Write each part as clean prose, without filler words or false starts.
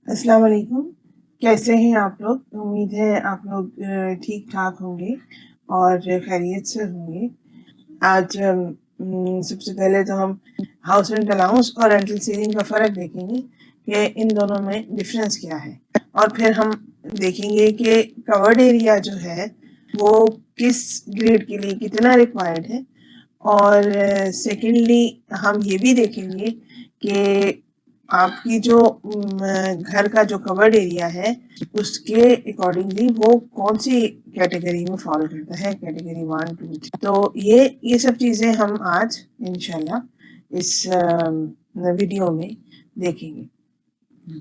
अस्सलाम वालेकुम। कैसे हैं आप लोग? उम्मीद है आप लोग ठीक ठाक होंगे और खैरियत से होंगे। आज सबसे पहले तो हम हाउस रेंट अलाउंस और रेंटल सीलिंग का फ़र्क देखेंगे कि इन दोनों में डिफरेंस क्या है, और फिर हम देखेंगे कि कवर्ड एरिया जो है वो किस ग्रेड के लिए कितना रिक्वायर्ड है। और सेकेंडली हम ये भी देखेंगे कि आपकी जो घर का जो कवर्ड एरिया है उसके अकॉर्डिंगली वो कौन सी कैटेगरी में फॉलो करता है, कैटेगरी 1, 2, 3। तो ये सब चीज़ें हम आज इंशाल्लाह इस वीडियो में देखेंगे।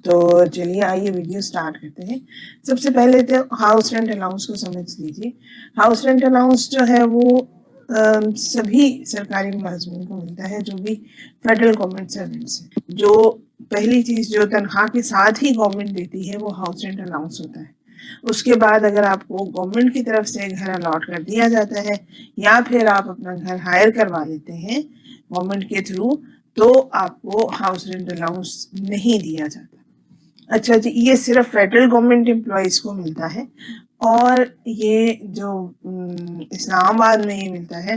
तो चलिए आइए वीडियो स्टार्ट करते हैं। सबसे पहले तो हाउस रेंट अलाउंस को समझ लीजिए। हाउस रेंट अलाउंस जो है वो सभी सरकारी मुलाजमीन को मिलता है जो भी फेडरल गवर्नमेंट सर्वेंट्स हैं। जो पहली चीज़ जो तनख्वाह के साथ ही गवर्नमेंट देती है वो हाउस रेंट अलाउंस होता है। उसके बाद अगर आपको गवर्नमेंट की तरफ से घर अलॉट कर दिया जाता है या फिर आप अपना घर हायर करवा लेते हैं गवर्नमेंट के थ्रू, तो आपको हाउस रेंट अलाउंस नहीं दिया जाता। अच्छा जी, ये सिर्फ फेडरल गवर्नमेंट एम्प्लॉयज़ को मिलता है और ये जो इस्लामाबाद में ये मिलता है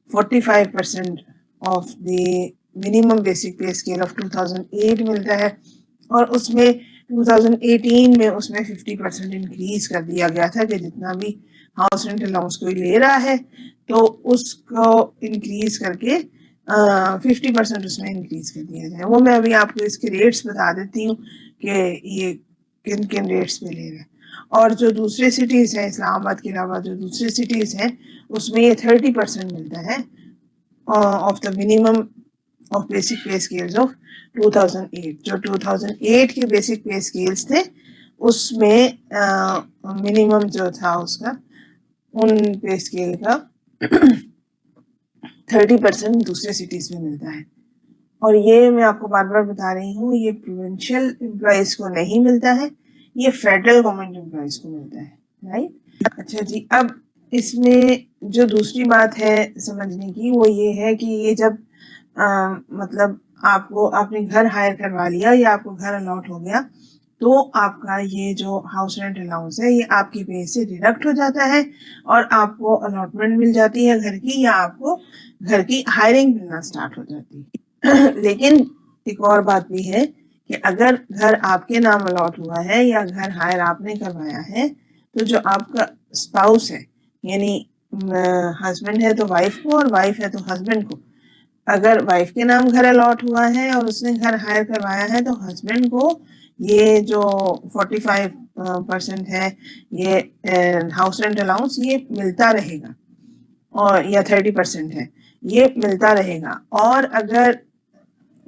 45% ऑफ द मिनिमम बेसिक पे स्केल ऑफ 2008 मिलता है, और उसमें 2018 में उसमें 50% इंक्रीज कर दिया गया था कि जितना भी हाउस रेंट अलाउंस कोई ले रहा है तो उसको इंक्रीज करके 50% उसमें इंक्रीज कर दिया जाए। वो मैं अभी आपको इसके रेट्स बता देती हूँ कि ये किन किन रेट्स पे ले रहे हैं। और जो दूसरे सिटीज़ हैं इस्लामाबाद के अलावा जो दूसरे सिटीज़ हैं उसमें ये 30% मिलता है of the minimum of basic पे स्केल्स ऑफ 2008। जो 2008 के बेसिक पे स्केल्स थे उसमें मिनिमम जो था उसका उन पे स्केल का 30% दूसरे सिटीज़ में मिलता है। और ये मैं आपको बार बार बता रही हूँ, ये प्रोविंशियल एम्प्लॉयज़ को नहीं मिलता है, ये फेडरल गवर्नमेंट एम्प्लॉयज़ को मिलता है। राइट। अच्छा जी, अब इसमें जो दूसरी बात है समझने की वो ये है कि ये जब मतलब आपको आपने घर हायर करवा लिया या आपको घर अलॉट हो गया तो आपका ये जो हाउस रेंट अलाउंस है ये आपके पे से डिडक्ट हो जाता है और आपको अलॉटमेंट मिल जाती है घर की, या आपको घर की हायरिंग मिलना स्टार्ट हो जाती है। लेकिन एक और बात भी है कि अगर घर आपके नाम अलॉट हुआ है या घर हायर आपने करवाया है तो जो आपका स्पाउस है, यानी हस्बैंड है तो वाइफ को और वाइफ है तो हस्बैंड को, अगर वाइफ के नाम घर अलॉट हुआ है और उसने घर हायर करवाया है तो हस्बैंड को ये जो 45% है ये हाउस रेंट अलाउंस ये मिलता रहेगा, और या 30% है ये मिलता रहेगा। और अगर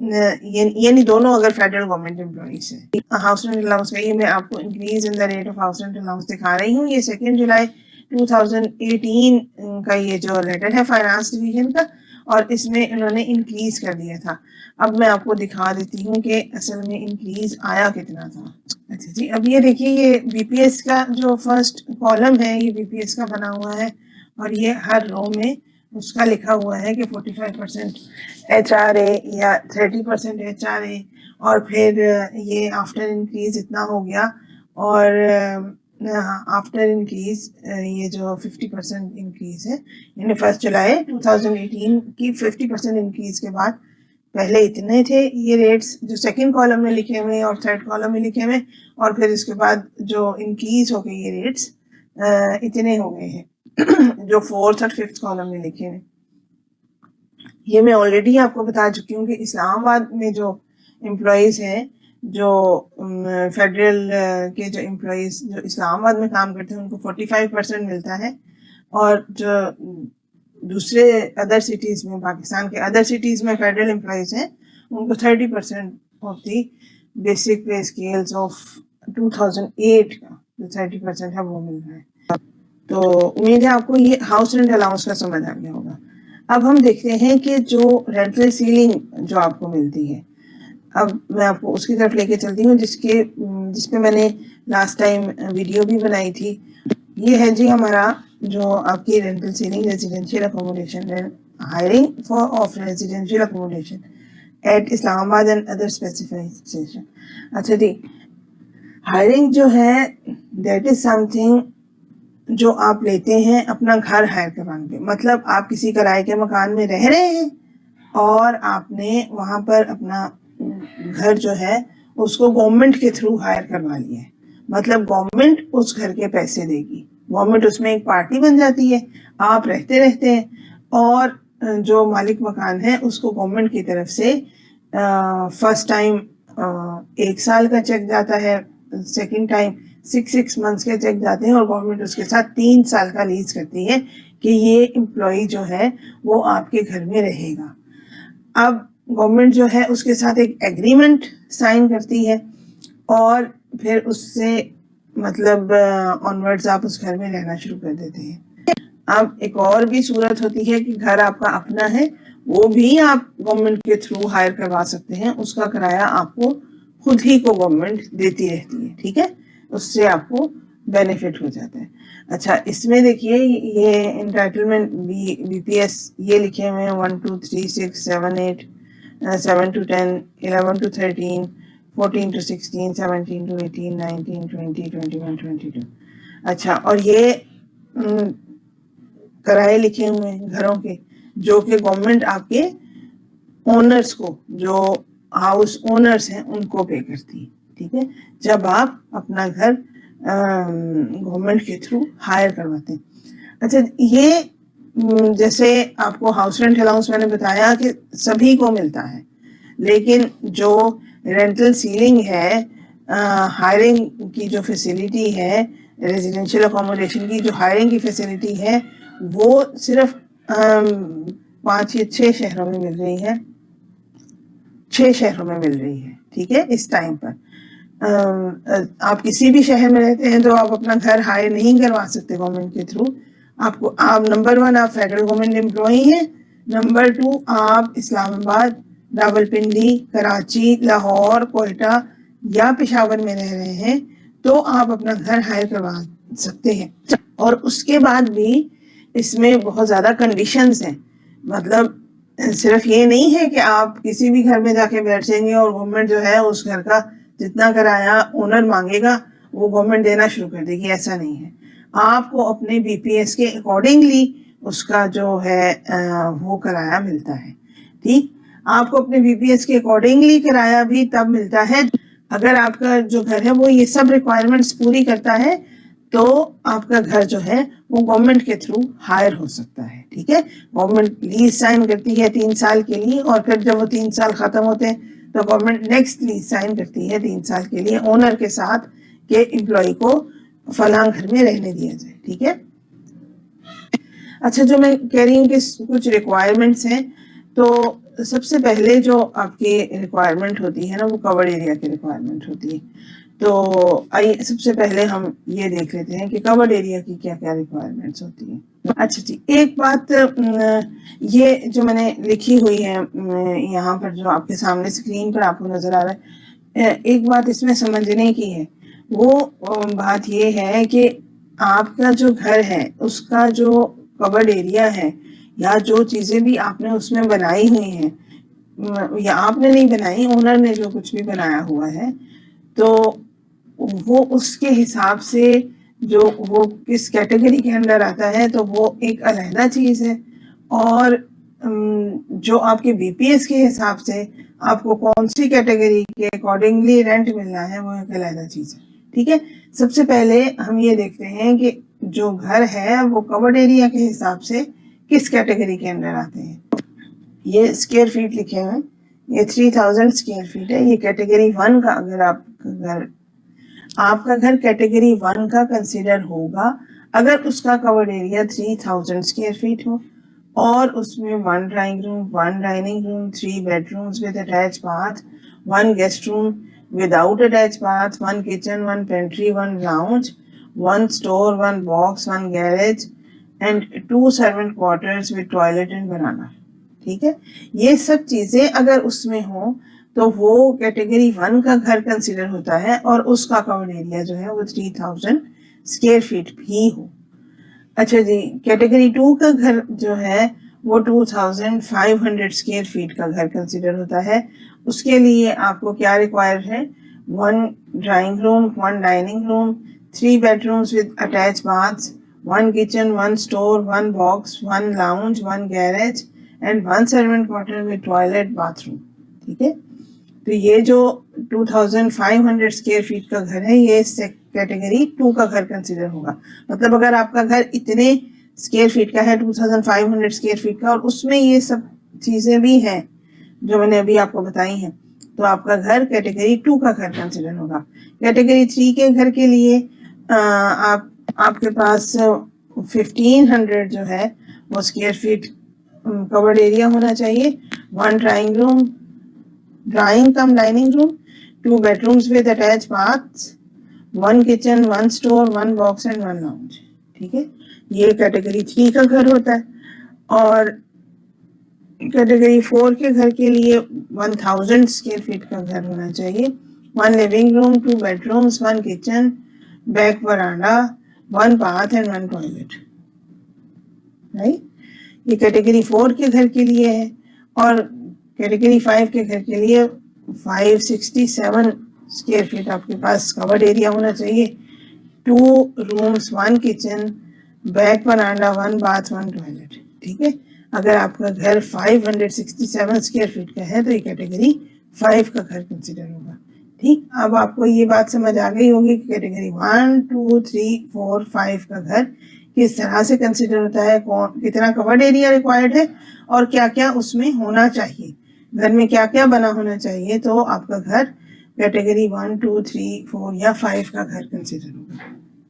यानी दोनों अगर फेडरल गवर्नमेंट एम्प्लॉइज है। हाउस रेंट अलाउंस का ये मैं आपको increase in the rate of house rent allowance दिखा रही हूँ। ये 2 जुलाई 2018 का ये जो लेटर है फाइनेंस डिवीजन का, और इसमें इन्होंने इंक्रीज कर दिया था। अब मैं आपको दिखा देती हूँ कि असल में इंक्रीज आया कितना था। अच्छा जी, अब ये देखिए, ये बीपीएस का जो फर्स्ट कॉलम है ये बीपीएस का बना हुआ है और ये हर रो में उसका लिखा हुआ है कि 45% HRA या 30% HRA, और फिर ये आफ्टर इंक्रीज इतना हो गया, और आफ्टर इंक्रीज ये जो 50% इंक्रीज है यानी 1 जुलाई 2018 की 50% इंक्रीज के बाद पहले इतने थे ये रेट्स जो सेकंड कॉलम में लिखे हुए और थर्ड कॉलम में लिखे हुए, और फिर इसके बाद जो इंक्रीज हो गए ये रेट्स इतने हो गए हैं जो फोर्थ और फिफ्थ कॉलम में लिखे हैं। ये मैं ऑलरेडी आपको बता चुकी हूँ कि इस्लामाबाद में जो एम्प्लॉयज़ हैं, जो फेडरल के जो एम्प्लॉयज़ जो इस्लामाबाद में काम करते हैं उनको 45% मिलता है, और जो दूसरे अदर सिटीज़ में, पाकिस्तान के अदर सिटीज़ में फेडरल एम्प्लॉयज़ हैं उनको 30% ऑफ दी बेसिक पे स्केल्स ऑफ 2008 का जो 30% है वो मिल रहा है। तो उम्मीद है आपको ये हाउस रेंट अलाउंस का समझ आ गया होगा। अब हम देखते हैं कि जो रेंटल सीलिंग जो आपको मिलती है, अब मैं आपको उसकी तरफ लेके चलती हूँ जिसपे मैंने लास्ट टाइम वीडियो भी बनाई थी। ये है जी हमारा जो आपकी rental ceiling residential accommodation, hiring for of residential accommodation at Islamabad and other specification. अच्छा जी, हायरिंग जो है दैट इज समथिंग जो आप लेते हैं अपना घर हायर करवाने पे। मतलब आप किसी किराए के मकान में रह रहे हैं और आपने वहां पर अपना घर जो है उसको गवर्नमेंट के थ्रू हायर करवा लिया है। मतलब गवर्नमेंट उस घर के पैसे देगी, गवर्नमेंट उसमें एक पार्टी बन जाती है, आप रहते हैं और जो मालिक मकान है उसको गवर्नमेंट की तरफ से फर्स्ट टाइम 1 साल का चेक जाता है, सेकंड टाइम 6 मंथ्स के चेक जाते हैं और गवर्नमेंट उसके साथ 3 साल का लीज करती है कि ये एम्प्लॉय जो है वो आपके घर में रहेगा। अब गवर्नमेंट जो है उसके साथ एक एग्रीमेंट साइन करती है और फिर उससे मतलब ऑनवर्ड्स आप उस घर में रहना शुरू कर देते हैं। अब एक और भी सूरत होती है कि घर आपका अपना है, वो भी आप गवर्नमेंट के थ्रू हायर करवा सकते हैं, उसका किराया आपको खुद ही को गवर्नमेंट देती रहती है, ठीक है, उससे आपको बेनिफिट हो जाता है। अच्छा, इसमें देखिए ये एंटाइटलमेंट बीपीएस ये लिखे हुए हैं 1 2 3 6 7 8 7 to 10 11 to 13 14 to 16 17 to 18 19 20 21 22। अच्छा, और ये किराए लिखे हुए हैं घरों के जो कि गवर्नमेंट आपके ओनर्स को, जो हाउस ओनर्स हैं उनको पे करती है, ठीक है, जब आप अपना घर गवर्नमेंट के थ्रू हायर करवाते हैं। अच्छा, ये जैसे आपको हाउस रेंट अलाउंस मैंने बताया कि सभी को मिलता है, लेकिन जो रेंटल सीलिंग है, हायरिंग की जो फैसिलिटी है, रेजिडेंशियल अकोमोडेशन की जो हायरिंग की फैसिलिटी है वो सिर्फ 5 या 6 शहरों में मिल रही है, 6 शहरों में मिल रही है, ठीक है, इस टाइम पर। आप किसी भी शहर में रहते हैं तो आप अपना घर हायर नहीं करवा सकते गवर्नमेंट के थ्रू। आपको आप नंबर 1 आप फेडरल गवर्नमेंट एम्प्लॉई हैं, नंबर 2 आप इस्लामाबाद, रावलपिंडी, कराची, लाहौर, कोयटा या पेशावर में रह रहे हैं तो आप अपना घर हायर करवा सकते हैं। और उसके बाद भी इसमें बहुत ज्यादा कंडीशंस हैं। मतलब सिर्फ ये नहीं है कि आप किसी भी घर में जाके बैठ जाएंगे और गवर्नमेंट जो है उस घर का जितना किराया ओनर मांगेगा वो गवर्नमेंट देना शुरू कर देगी, ऐसा नहीं है। आपको अपने बीपीएस के अकॉर्डिंगली उसका जो है वो किराया मिलता है, ठीक। आपको अपने बीपीएस के अकॉर्डिंगली किराया भी तब मिलता है अगर आपका जो घर है वो ये सब रिक्वायरमेंट्स पूरी करता है, तो आपका घर जो है वो गवर्नमेंट के थ्रू हायर हो सकता है, ठीक है। गवर्नमेंट लीज साइन करती है 3 साल के लिए और फिर जब वो 3 साल खत्म होते हैं तो गवर्नमेंट नेक्स्ट लीज साइन करती है 3 साल के लिए ओनर के साथ कि एम्प्लॉय को फलां घर में रहने दिया जाए, ठीक है। अच्छा, जो मैं कह रही हूँ कि कुछ रिक्वायरमेंट्स हैं, तो सबसे पहले जो आपकी रिक्वायरमेंट होती है ना वो कवर्ड एरिया की रिक्वायरमेंट होती है। तो आइए सबसे पहले हम ये देख लेते हैं कि कवर्ड एरिया की क्या क्या रिक्वायरमेंट्स होती हैं। अच्छा जी, एक बात ये जो मैंने लिखी हुई है यहाँ पर जो आपके सामने स्क्रीन पर आपको नजर आ रहा है, एक बात इसमें समझने की है। वो बात ये है कि आपका जो घर है उसका जो कवर्ड एरिया है या जो चीजें भी आपने उसमें बनाई हुई हैं या आपने नहीं बनाई, ओनर ने जो कुछ भी बनाया हुआ है, तो वो उसके हिसाब से जो वो किस कैटेगरी के अंदर आता है तो वो एक अलहदा चीज है। और जो आपके बीपीएस के हिसाब से आपको कौन सी कैटेगरी के अकॉर्डिंगली रेंट मिलना है वो एक अलहदा चीज है, ठीक है। सबसे पहले हम ये देखते हैं कि जो घर है वो कवर्ड एरिया के हिसाब से किस कैटेगरी के अंदर आते हैं। ये स्क्वायर फीट लिखे हुए हैं, ये 3000 स्क्वायर फीट है। ये कैटेगरी 1 का अगर आपका घर कैटेगरी 1 का कंसिडर होगा अगर उसका कवर्ड एरिया 3000 स्क्वायर फीट हो और उसमें 1 drawing room, 1 dining room, 3 bedrooms with attach bath, 1 guest room without attached bath, 1 kitchen, 1 pantry, 1 lounge, 1 store, 1 box, 1 garage and 2 servant quarters with toilet and veranda, ठीक है। ये सब चीजें अगर उसमें हो तो वो कैटेगरी 1 का घर कंसिडर होता है और उसका कवर्ड एरिया जो है वो 3000 स्क्वायर फीट भी हो। अच्छा जी, कैटेगरी 2 का घर जो है वो 2500 स्क्वायर फीट का घर कंसिडर होता है। उसके लिए आपको क्या रिक्वायर है, 1 drawing room, 1 dining room, 3 bedrooms with attached baths, 1 kitchen, 1 store, 1 box, 1 lounge, 1 garage and 1 servant quarter with toilet, bathroom. ठीक है, तो ये जो 2500 स्क्वायर फीट का घर है ये कैटेगरी 2 का घर कंसिडर होगा। मतलब अगर आपका घर इतने स्क्वायर फीट का है 2500 स्क्वायर फीट का और उसमें ये सब चीजें भी हैं जो मैंने अभी आपको बताई हैं, तो आपका घर कैटेगरी 2 का घर कंसिडर होगा। कैटेगरी 3 के घर के लिए आपके पास 1500 जो है वो स्क्वायर फीट कवर्ड एरिया होना चाहिए। 1 drawing room, drawing come dining room, 2 bedrooms with attached baths, 1 kitchen, 1 store, 1 box and 1 lounge। ठीक है, ये कैटेगरी 3 का घर होता है। और कैटेगरी 4 के घर के लिए 1000 स्क्वायर फीट का घर होना चाहिए। 1 living room, 2 bedrooms, 1 kitchen, back veranda, 1 bath and 1 toilet. Right, ये कैटेगरी 4 के घर के लिए है। और कैटेगरी 5 के घर के लिए 567 स्क्वायर फीट आपके पास कवर्ड एरिया होना चाहिए। 2 रूम्स, 1 किचन, बैक वरांडा, 1 बाथ, 1 टॉयलेट। ठीक है, अगर आपका घर 567 स्क्वायर फीट का है तो ये कैटेगरी 5 का घर कंसिडर होगा। ठीक, अब आपको ये बात समझ आ गई होगी कि कैटेगरी 1, 2, 3, 4, 5 का घर किस तरह से कंसिडर होता है, कौन कितना कवर्ड एरिया रिक्वायर्ड है और क्या क्या उसमें होना चाहिए, घर में क्या क्या बना होना चाहिए, तो आपका घर कैटेगरी 1, 2, 3, 4 या 5 का घर कंसिडर होगा।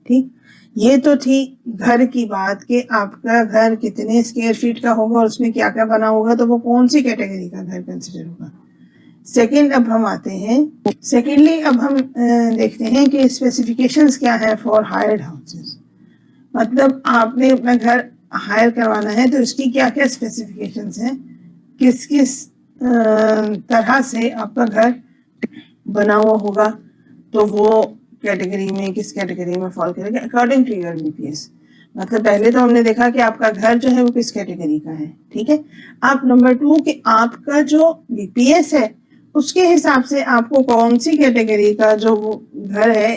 ठीक, ये तो थी घर की बात कि आपका घर कितने स्क्वायर फीट का होगा और उसमें क्या क्या बना होगा, तो वो कौन सी कैटेगरी का घर कंसिडर होगा। सेकंड, अब हम आते हैं सेकेंडली, अब हम देखते हैं कि स्पेसिफिकेशंस क्या है फॉर हायर्ड हाउसेस। मतलब आपने अपना घर हायर करवाना है तो इसकी क्या क्या स्पेसिफिकेशंस हैं, किस किस तरह से आपका घर बना हुआ होगा, तो वो कैटेगरी में किस कैटेगरी में फॉल करेगा अकॉर्डिंग टू योर बीपीएस। मतलब पहले तो हमने देखा कि आपका घर जो है वो किस कैटेगरी का है। ठीक है, अब नंबर 2 कि आपका जो बीपीएस है उसके हिसाब से आपको कौन सी कैटेगरी का जो वो घर है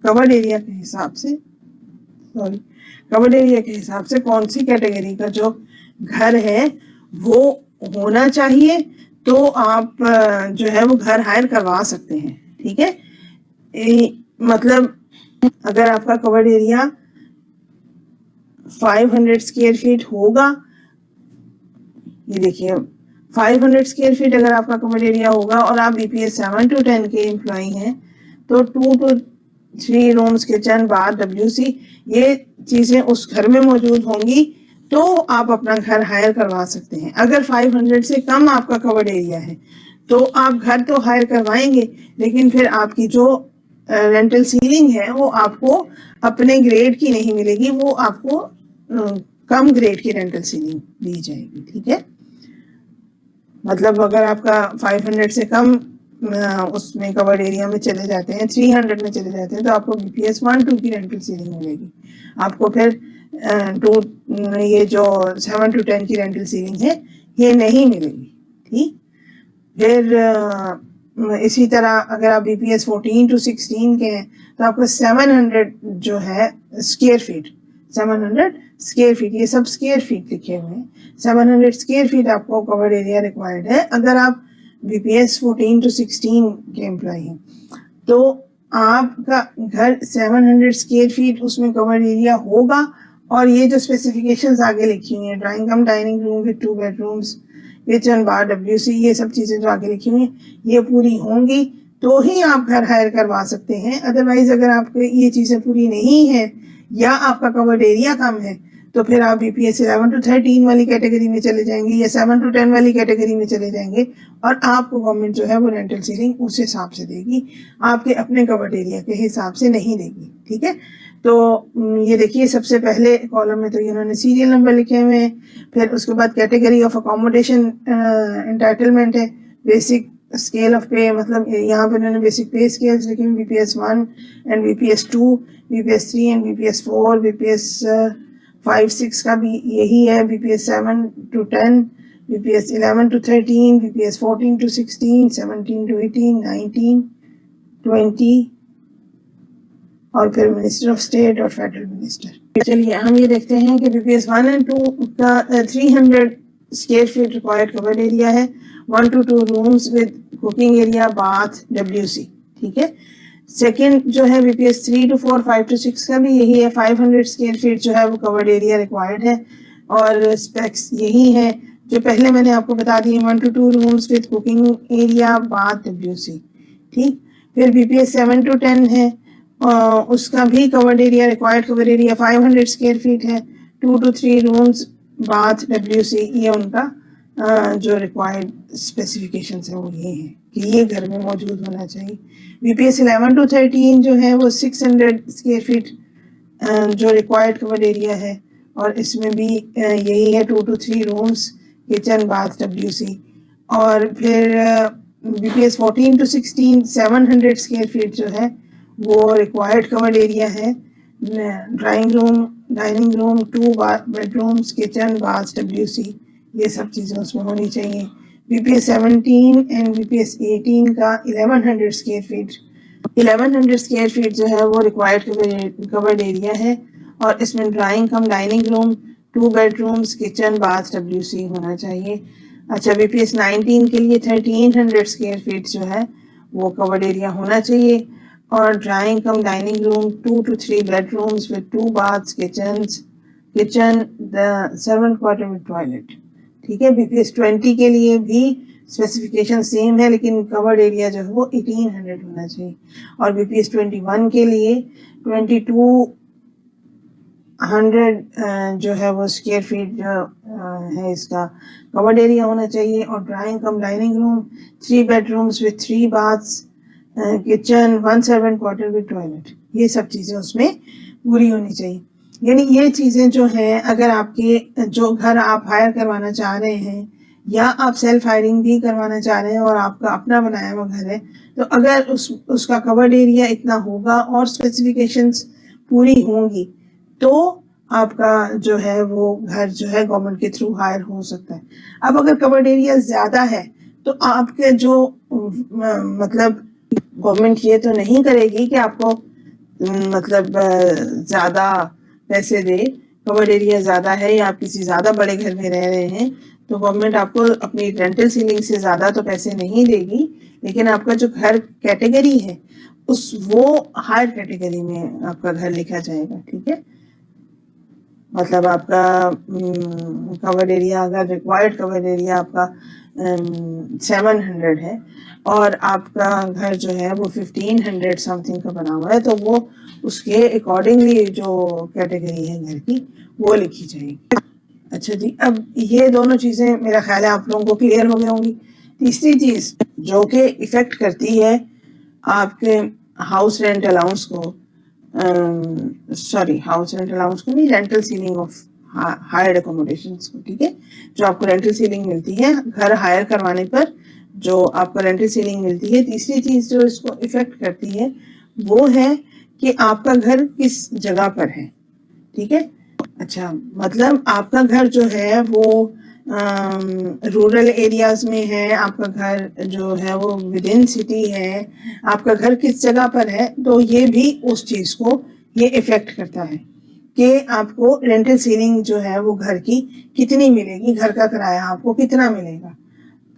कवर्ड एरिया के हिसाब से, कवर्ड एरिया के हिसाब से कौन सी कैटेगरी का जो घर है वो होना चाहिए, तो आप जो है वो घर हायर करवा सकते हैं। ठीक है, मतलब अगर आपका कवर्ड एरिया 500 स्क्वायर फीट होगा, ये देखिए 500 स्क्वायर फीट अगर आपका कवर्ड एरिया होगा और आप बीपीएस 7 to 10 के एम्प्लॉई हैं, तो 2 to 3 rooms, kitchen, bath, WC ये चीजें उस घर में मौजूद होंगी, तो आप अपना घर हायर करवा सकते हैं। अगर 500 से कम आपका कवर्ड एरिया है तो आप घर तो हायर करवाएंगे, लेकिन फिर आपकी जो रेंटल सीलिंग है वो आपको अपने ग्रेड की नहीं मिलेगी, वो आपको कम ग्रेड की रेंटल सीलिंग दी जाएगी। ठीक है, मतलब अगर आपका 500 से कम उसमें कवर्ड एरिया में चले जाते हैं, 300 में चले जाते हैं, तो आपको बीपीएस 1, 2 की रेंटल सीलिंग मिलेगी। आपको फिर ये जो 7 to 10 की रेंटल सीलिंग है ये नहीं मिलेगी। ठीक, फिर इसी तरह अगर आप बीपीएस 14 to 16 के हैं तो आपको 700 जो है स्क्वायर फीट, 700 स्क्वायर फीट, ये सब स्क्वायर फीट लिखे हुए हैं, 700 स्क्वायर फीट आपको कवर्ड एरिया रिक्वायर्ड है अगर आप बीपीएस 14 to 16 के एम्प्लॉय हैं। तो आपका घर 700 स्क्वायर फीट उसमें कवर्ड एरिया होगा और ये जो स्पेसिफिकेशंस आगे लिखी हुई हैं, drawing come dining room with 2 bedrooms, kitchen, bar, WC, ये सब चीजें जो आगे लिखी हुई हैं ये पूरी होंगी तो ही आप घर हायर करवा सकते हैं। अदरवाइज अगर आपके ये चीजें पूरी नहीं है या आपका कवर्ड एरिया कम है तो फिर आप बीपीएस 11 to 13 वाली कैटेगरी में चले जाएंगे या 7 to 10 वाली कैटेगरी में चले जाएंगे और आपको गवर्नमेंट जो है वो रेंटल सीलिंग उस हिसाब से देगी, आपके अपने कवर्ड एरिया के हिसाब से नहीं देगी। ठीक है, तो ये देखिए सबसे पहले कॉलम में तो इन्होंने सीरियल नंबर लिखे हुए हैं, फिर उसके बाद कैटेगरी ऑफ अकोमोडेशन एंटाइटलमेंट है, बेसिक स्केल ऑफ पे, मतलब यहाँ पे उन्होंने बेसिक पे स्केल्स लिखे हैं, BPS 1 and BPS 2, BPS 3 and BPS 4, BPS 5-6 का भी यही है, BPS 7 to 10, BPS 11 to 13, BPS 14 to 16, 17 to 18, 19, 20 और फिर मिनिस्टर ऑफ स्टेट और फेडरल मिनिस्टर। चलिए हम ये देखते हैं कि BPS 1 एंड 2 का 300 square feet required covered area है, 1 to 2 rooms with cooking area, bath, WC। ठीक है। सेकंड जो है BPS 3 to 4, 5 to 6 का भी यही है, 500 स्क्वायर फीट जो है वो कवर्ड एरिया रिक्वायर्ड है और स्पेक्स यही है जो पहले मैंने आपको बता दी, 1 to 2 rooms with cooking area, bath, WC। ठीक। फिर BPS 7 to 10 है, उसका भी covered area required covered area 500 square feet है, 2 to 3 रूम्स, बाथ, WC। ये उनका जो रिक्वायर्ड स्पेसिफिकेशंस है वो ये है कि ये घर में मौजूद होना चाहिए। BPS 11 to 13 जो है वो 600 स्क्वायर फीट जो रिक्वायर्ड कवर्ड एरिया है और इसमें भी यही है, 2 to 3 rooms, kitchen, bath, WC। और फिर BPS 14 to 16 700 स्क्वायर फीट जो है वो रिक्वायर्ड कवर्ड एरिया है, drawing room, dining room, 2 bedrooms, kitchen, bath, WC। ये सब चीज़ें उसमें होनी चाहिए। BPS 17 एंड BPS 18 का 1100 स्क्वायर फीट, 1100 स्क्वायर फीट जो है वो रिक्वायर्ड कवर्ड एरिया है और इसमें ड्राइंग कम dining room, 2 bedrooms, kitchen, bath, WC होना चाहिए। अच्छा, BPS 19 के लिए 1300 स्क्वायर फीट जो है वो कवर्ड एरिया होना चाहिए और drawing come dining room, 2 to 3 bedrooms with 2 baths, kitchen, the servant quarter with toilet. ठीक है। BPS 20 के लिए भी स्पेसिफिकेशन सेम है लेकिन कवर्ड एरिया जो है वो 1800 होना चाहिए और BPS 21 के लिए 2200 जो है वो स्क्वायर फीट जो है इसका कवर्ड एरिया होना चाहिए और drawing come dining room, 3 bedrooms with 3 baths, kitchen, 1 servant quarter with toilet. ये सब चीज़ें उसमें पूरी होनी चाहिए। यानी ये चीज़ें जो हैं, अगर आपके जो घर आप हायर करवाना चाह रहे हैं या आप सेल्फ हायरिंग भी करवाना चाह रहे हैं और आपका अपना बनाया हुआ घर है, तो अगर उसका कवर्ड एरिया इतना होगा और स्पेसिफिकेशंस पूरी होंगी तो आपका जो है वो घर जो है गवर्नमेंट के थ्रू हायर हो सकता है। अब अगर कवर्ड एरिया ज़्यादा है तो आपके जो मतलब गवर्नमेंट ये तो नहीं करेगी कि आपको मतलब ज़्यादा पैसे दे, कवर्ड एरिया ज़्यादा है या आप किसी ज़्यादा बड़े घर में रह रहे हैं तो गवर्नमेंट आपको अपनी रेंटल सीलिंग से ज़्यादा तो पैसे नहीं देगी, लेकिन आपका जो घर कैटेगरी है वो हायर कैटेगरी में आपका घर लिखा जाएगा। ठीक है। मतलब आपका कवर्ड एरिया, अगर रिक्वायर्ड कवर्ड एरिया आपका 700 है और आपका घर जो है वो 1500 समथिंग का बना हुआ है तो वो उसके अकॉर्डिंगली जो कैटेगरी है घर की वो लिखी जाएगी। अच्छा जी, अब ये दोनों चीज़ें मेरा ख्याल है आप लोगों को क्लियर हो गई होंगी। तीसरी चीज़ जो कि इफ़ेक्ट करती है आपके हाउस रेंट अलाउंस को, सॉरी हाउस रेंट अलाउंस को नहीं, rental ceiling of hired accommodations को। ठीक है। जो आपको रेंटल सीलिंग मिलती है घर हायर करवाने पर, जो आपको रेंटल सीलिंग मिलती है, तीसरी चीज़ जो इसको इफ़ेक्ट करती है वो है कि आपका घर किस जगह पर है। ठीक है। अच्छा, मतलब आपका घर जो है वो रूरल एरियाज में है, आपका घर जो है वो विद इन सिटी है, आपका घर किस जगह पर है, तो ये भी उस चीज़ को ये इफ़ेक्ट करता है कि आपको रेंटल सीलिंग जो है वो घर की कितनी मिलेगी, घर का किराया आपको कितना मिलेगा,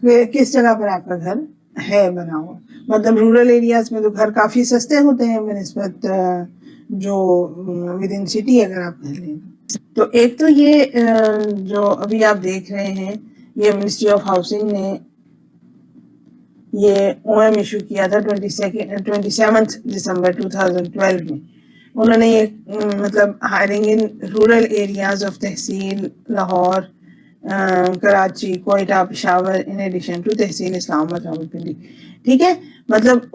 किस जगह पर आपका घर है बना हुआ। मतलब रूरल एरियाज में तो घर काफ़ी सस्ते होते हैं बनिस्बत जो विद इन सिटी अगर आप घर लें। तो एक तो ये जो अभी आप देख रहे हैं, ये मिनिस्ट्री ऑफ हाउसिंग ने ये OM इशू किया था 27 दिसंबर 2012 में। उन्होंने ये मतलब hiring in rural areas of tehsil Lahore, Karachi, Quetta, Peshawar in addition to tehsil Islamabad, Rawalpindi. ठीक है। मतलब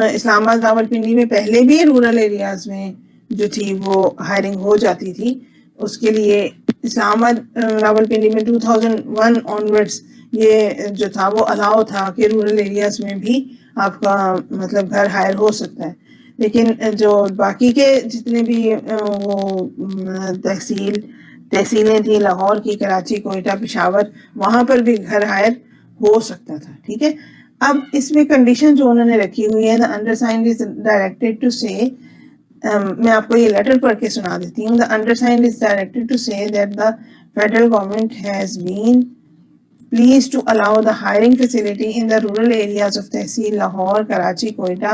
इस्लामाबाद, रावलपिंडी में पहले भी रूरल एरियाज में जो थी वो हायरिंग हो जाती थी। उसके लिए इस्लामाबाद, रावलपिंडी में 2001 ऑनवर्ड्स ये जो था वो अलाउ था कि रूरल एरियाज में भी आपका मतलब घर हायर हो सकता है। लेकिन जो बाकी के जितने भी वो तहसीलें थी, लाहौर की, कराची, कोयटा, पेशावर, वहाँ पर भी घर हायर हो सकता था। ठीक है। अब इसमें कंडीशन जो उन्होंने रखी हुई है, the undersigned is directed to से, मैं आपको ये लेटर पढ़ के सुना देती हूँ. The undersigned is directed to say that the federal government has been pleased to allow the hiring facility in the rural areas of Tehsil Lahore, Karachi, Quetta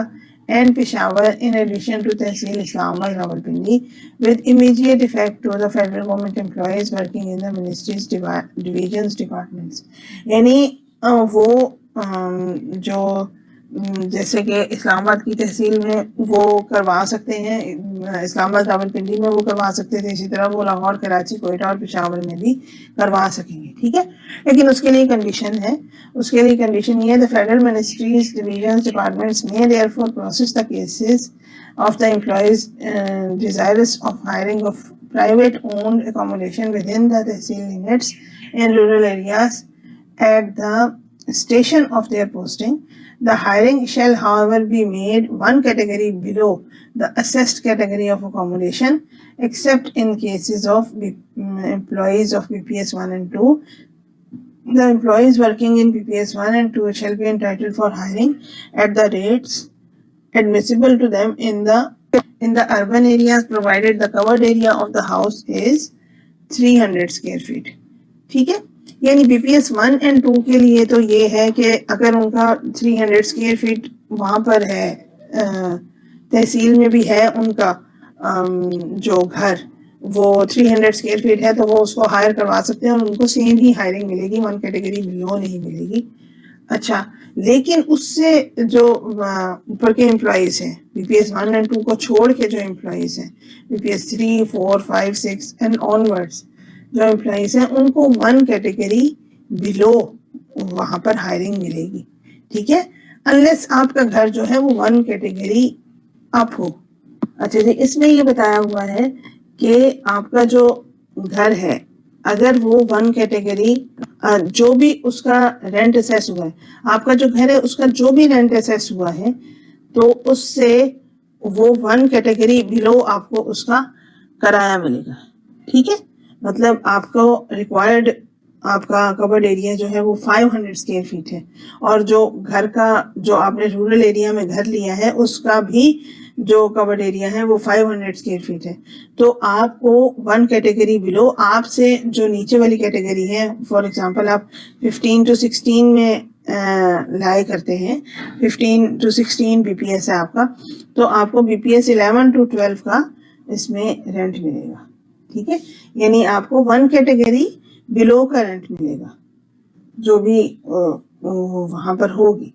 and Peshawar in addition to Tehsil Islamabad, Rawalpindi with immediate effect to the federal government employees working in the ministries, divisions, departments. यानी वो जो जैसे कि इस्लामाबाद की तहसील में वो करवा सकते हैं, इस्लामाबाद रावलपिंडी में वो करवा सकते थे, इसी तरह वो लाहौर, कराची, कोयटा और पेशावर में भी करवा सकेंगे. ठीक है, लेकिन उसके लिए कंडीशन है. उसके लिए कंडीशन ये है, the federal ministries, divisions, departments में therefore process the cases of the employees desirous of hiring of private owned accommodation within the tehsil limits in rural areas at the station of their posting. The hiring shall however be made one category below the assessed category of accommodation except in cases of employees of BPS 1 and 2. The employees working in BPS 1 and 2 shall be entitled for hiring at the rates admissible to them in the urban areas provided the covered area of the house is 300 square feet. ठीक है, यानी BPS 1 and 2 के लिए तो ये है कि अगर उनका 300 स्क्वायर फीट वहाँ पर है, तहसील में भी है उनका जो घर वो 300 स्क्वायर फीट है, तो वो उसको हायर करवा सकते हैं और उनको सेम ही हायरिंग मिलेगी, वन कैटेगरी बिलो नहीं मिलेगी. अच्छा, लेकिन उससे जो ऊपर के एम्प्लॉइज हैं, BPS 1 and 2 को छोड़ के जो एम्प्लॉइज हैं, BPS 3, 4, 5, 6 एंड ऑनवर्ड्स जो एम्प्लॉइज हैं, उनको वन कैटेगरी बिलो वहां पर हायरिंग मिलेगी. ठीक है, अनलेस आपका घर जो है वो वन कैटेगरी अप हो. अच्छा जी, इसमें ये बताया हुआ है कि आपका जो घर है अगर वो वन कैटेगरी जो भी उसका रेंट असेस हुआ है, आपका जो घर है उसका जो भी रेंट असेस हुआ है, तो उससे वो वन कैटेगरी बिलो आपको उसका किराया मिलेगा. ठीक है, मतलब आपको रिक्वायर्ड आपका कवर्ड एरिया जो है वो 500 स्क्वायर फीट है और जो घर का जो आपने रूरल एरिया में घर लिया है उसका भी जो कवर्ड एरिया है वो 500 स्क्वायर फीट है. तो आपको वन कैटेगरी बिलो आपसे जो नीचे वाली कैटेगरी है, फॉर एग्जांपल आप 15 to 16 में लाई करते हैं, 15 to 16 BPS है आपका, तो आपको BPS 11 to 12 का इसमें रेंट मिलेगा. ठीक है, यानी आपको वन कैटेगरी बिलो का रेंट मिलेगा जो भी वहां पर होगी.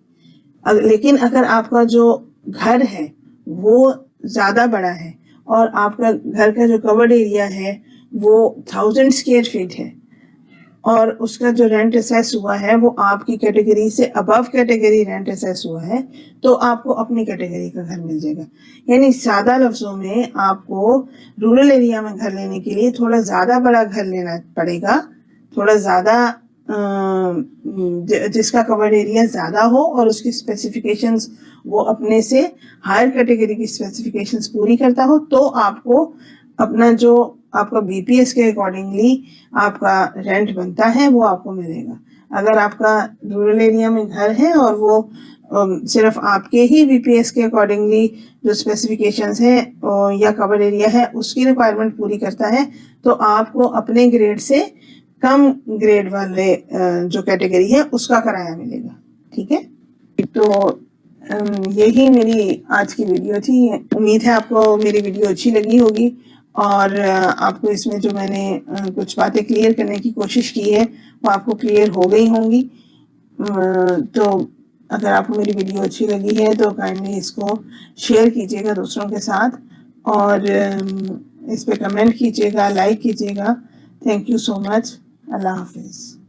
लेकिन अगर आपका जो घर है वो ज्यादा बड़ा है और आपका घर का जो कवर्ड एरिया है वो 1000 स्क्वायर फीट है और उसका जो रेंट असेस हुआ है वो आपकी कैटेगरी से अबव कैटेगरी रेंट असेस हुआ है, तो आपको अपनी कैटेगरी का घर मिल जाएगा. यानी सादा लफ्जों में आपको रूरल एरिया में घर लेने के लिए थोड़ा ज्यादा बड़ा घर लेना पड़ेगा, थोड़ा ज्यादा जिसका कवर्ड एरिया ज्यादा हो और उसकी स्पेसिफिकेशंस वो अपने से हायर कैटेगरी की स्पेसिफिकेशंस पूरी करता हो, तो आपको अपना जो आपका BPS के अकॉर्डिंगली आपका रेंट बनता है वो आपको मिलेगा. अगर आपका रूरल एरिया में घर है और वो सिर्फ आपके ही BPS के अकॉर्डिंगली जो स्पेसिफिकेशंस है या कवर एरिया है उसकी रिक्वायरमेंट पूरी करता है, तो आपको अपने ग्रेड से कम ग्रेड वाले जो कैटेगरी है उसका किराया मिलेगा. ठीक है, तो यही मेरी आज की वीडियो थी. उम्मीद है आपको मेरी वीडियो अच्छी लगी होगी और आपको इसमें जो मैंने कुछ बातें क्लियर करने की कोशिश की है वो आपको क्लियर हो गई होंगी. तो अगर आपको मेरी वीडियो अच्छी लगी है तो काइंडली इसको शेयर कीजिएगा दूसरों के साथ और इस पे कमेंट कीजिएगा, लाइक कीजिएगा. Thank you so much. अल्लाह हाफिज़.